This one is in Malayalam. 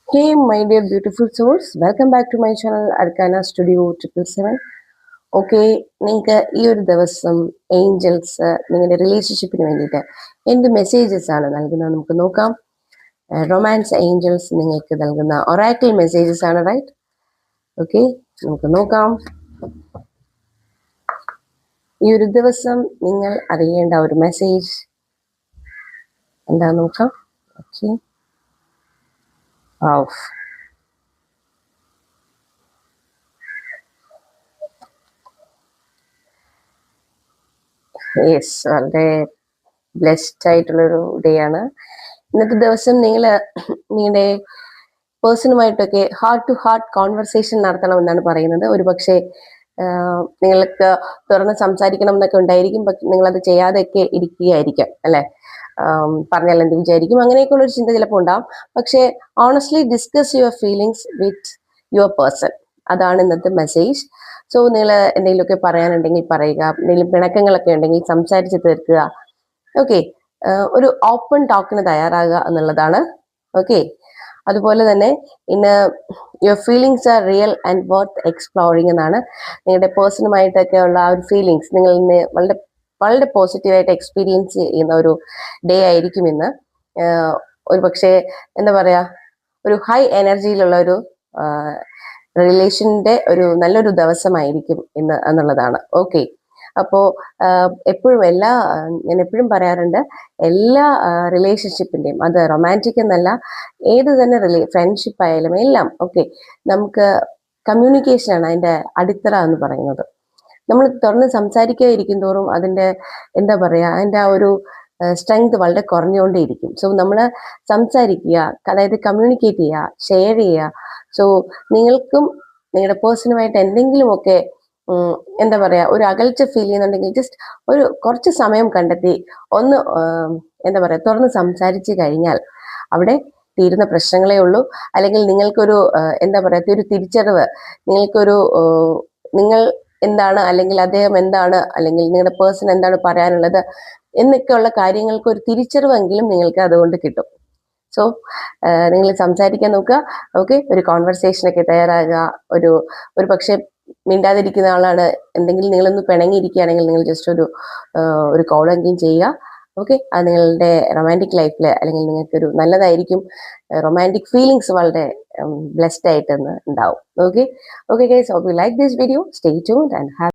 Hey, my dear beautiful souls, welcome back to my channel Arcana Studio 777. Okay, നിങ്ങൾക്ക് ഈ ഒരു ദിവസം ഏഞ്ചൽസ് നിങ്ങളുടെ റിലേഷൻഷിപ്പിന് വേണ്ടിയിട്ട് എന്ത് മെസ്സേജസ് ആണ് നൽകുന്നത് നമുക്ക് നോക്കാം. റൊമാൻസ് ഏഞ്ചൽസ് നിങ്ങൾക്ക് നൽകുന്ന ഒറാക്കിൾ മെസ്സേജസ് ആണ്, റൈറ്റ്? ഓക്കെ, നമുക്ക് നോക്കാം. ഈ ഒരു ദിവസം നിങ്ങൾ അറിയേണ്ട ഒരു മെസ്സേജ് എന്താന്ന് നോക്കാം. ഓക്കെ, യെസ്, വളരെ ബ്ലെസ്ഡ് ആയിട്ടുള്ളൊരു ഡേ ആണ് ഇന്നത്തെ ദിവസം. നിങ്ങളുടെ പേഴ്സണുമായിട്ടൊക്കെ ഹാർട്ട് ടു ഹാർട്ട് കോൺവെർസേഷൻ നടത്തണമെന്നാണ് പറയുന്നത്. ഒരു പക്ഷേ നിങ്ങൾക്ക് തുറന്ന് സംസാരിക്കണം എന്നൊക്കെ ഉണ്ടായിരിക്കും, പക്ഷെ നിങ്ങളത് ചെയ്യാതെയൊക്കെ ഇരിക്കുകയായിരിക്കാം, അല്ലെ? പറഞ്ഞാൽ എന്ത് വിചാരിക്കും, അങ്ങനെയൊക്കെയുള്ള ഒരു ചിന്ത ചിലപ്പോൾ ഉണ്ടാവും. പക്ഷേ honestly discuss your feelings with your person, അതാണ് ഇന്നത്തെ മെസ്സേജ്. സോ നിങ്ങൾ എന്തെങ്കിലുമൊക്കെ പറയാനുണ്ടെങ്കിൽ പറയുക, എന്തെങ്കിലും പിണക്കങ്ങളൊക്കെ ഉണ്ടെങ്കിൽ സംസാരിച്ച് തീർക്കുക. ഓക്കെ, ഒരു ഓപ്പൺ ടോക്കിന് തയ്യാറാകുക എന്നുള്ളതാണ്. ഓക്കെ, അതുപോലെ തന്നെ ഇന്ന് your feelings are real and worth exploring എന്നാണ്. നിങ്ങളുടെ പേഴ്സണുമായിട്ടൊക്കെ ഉള്ള ആ ഒരു ഫീലിങ്സ് നിങ്ങൾ ഇന്ന് വളരെ വളരെ പോസിറ്റീവായിട്ട് എക്സ്പീരിയൻസ് ചെയ്യുന്ന ഒരു ഡേ ആയിരിക്കും ഇന്ന്. ഒരു പക്ഷേ എന്താ പറയാ, ഒരു ഹൈ എനർജിയിലുള്ള ഒരു റിലേഷന്റെ ഒരു നല്ലൊരു ദിവസമായിരിക്കും ഇന്ന് എന്നുള്ളതാണ്. ഓക്കെ, അപ്പോൾ എപ്പോഴും ഞാൻ എപ്പോഴും പറയാറുണ്ട്, എല്ലാ റിലേഷൻഷിപ്പിന്റെയും, അത് റൊമാൻറ്റിക് എന്നല്ല, ഏത് തന്നെ ഫ്രണ്ട്ഷിപ്പ് ആയാലും എല്ലാം, ഓക്കെ, നമുക്ക് കമ്മ്യൂണിക്കേഷൻ ആണ് അതിന്റെ അടിത്തറ എന്ന് പറയുന്നത്. നമ്മൾ തുറന്ന് സംസാരിക്കാതിരിക്കും തോറും അതിന്റെ എന്താ പറയാ, അതിന്റെ ആ ഒരു സ്ട്രെങ്ത് വളരെ കുറഞ്ഞുകൊണ്ടേയിരിക്കും. സോ നമ്മൾ സംസാരിക്കുക, അതായത് കമ്മ്യൂണിക്കേറ്റ് ചെയ്യുക, ഷെയർ ചെയ്യുക. സോ നിങ്ങൾക്കും നിങ്ങളുടെ പേഴ്സണുമായിട്ട് എന്തെങ്കിലുമൊക്കെ എന്താ പറയാ, ഒരു അകൽച്ച ഫീൽ ചെയ്യുന്നുണ്ടെങ്കിൽ ജസ്റ്റ് ഒരു കുറച്ച് സമയം കണ്ടെത്തി ഒന്ന് എന്താ പറയാ തുറന്ന് സംസാരിച്ച് കഴിഞ്ഞാൽ അവിടെ തീരുന്ന പ്രശ്നങ്ങളേ ഉള്ളൂ. അല്ലെങ്കിൽ നിങ്ങൾക്കൊരു എന്താ പറയാ ഒരു തിരിച്ചറിവ്, നിങ്ങൾക്കൊരു നിങ്ങൾ എന്താണ്, അല്ലെങ്കിൽ അദ്ദേഹം എന്താണ്, അല്ലെങ്കിൽ നിങ്ങളുടെ പേഴ്സൺ എന്താണ് പറയാനുള്ളത് എന്നൊക്കെയുള്ള കാര്യങ്ങൾക്ക് ഒരു തിരിച്ചറിവെങ്കിലും നിങ്ങൾക്ക് അതുകൊണ്ട് കിട്ടും. സോ നിങ്ങൾ സംസാരിക്കാൻ നോക്കുക. ഓക്കെ, ഒരു കോൺവെർസേഷനൊക്കെ തയ്യാറാകുക. ഒരു പക്ഷെ മിണ്ടാതിരിക്കുന്ന ആളാണ്, എന്തെങ്കിലും നിങ്ങളൊന്ന് പിണങ്ങിയിരിക്കുകയാണെങ്കിൽ നിങ്ങൾ ജസ്റ്റ് ഒരു കോളെങ്കിലും ചെയ്യുക. ഓക്കെ, അത് നിങ്ങളുടെ റൊമാൻറ്റിക് ലൈഫിൽ അല്ലെങ്കിൽ നിങ്ങൾക്കൊരു നല്ലതായിരിക്കും. റൊമാൻറ്റിക് ഫീലിങ്സ് വളരെ ബ്ലെസ്ഡ് ആയിട്ട് ഉണ്ടാവും. Okay, guys, hope you like this video. Stay tuned and have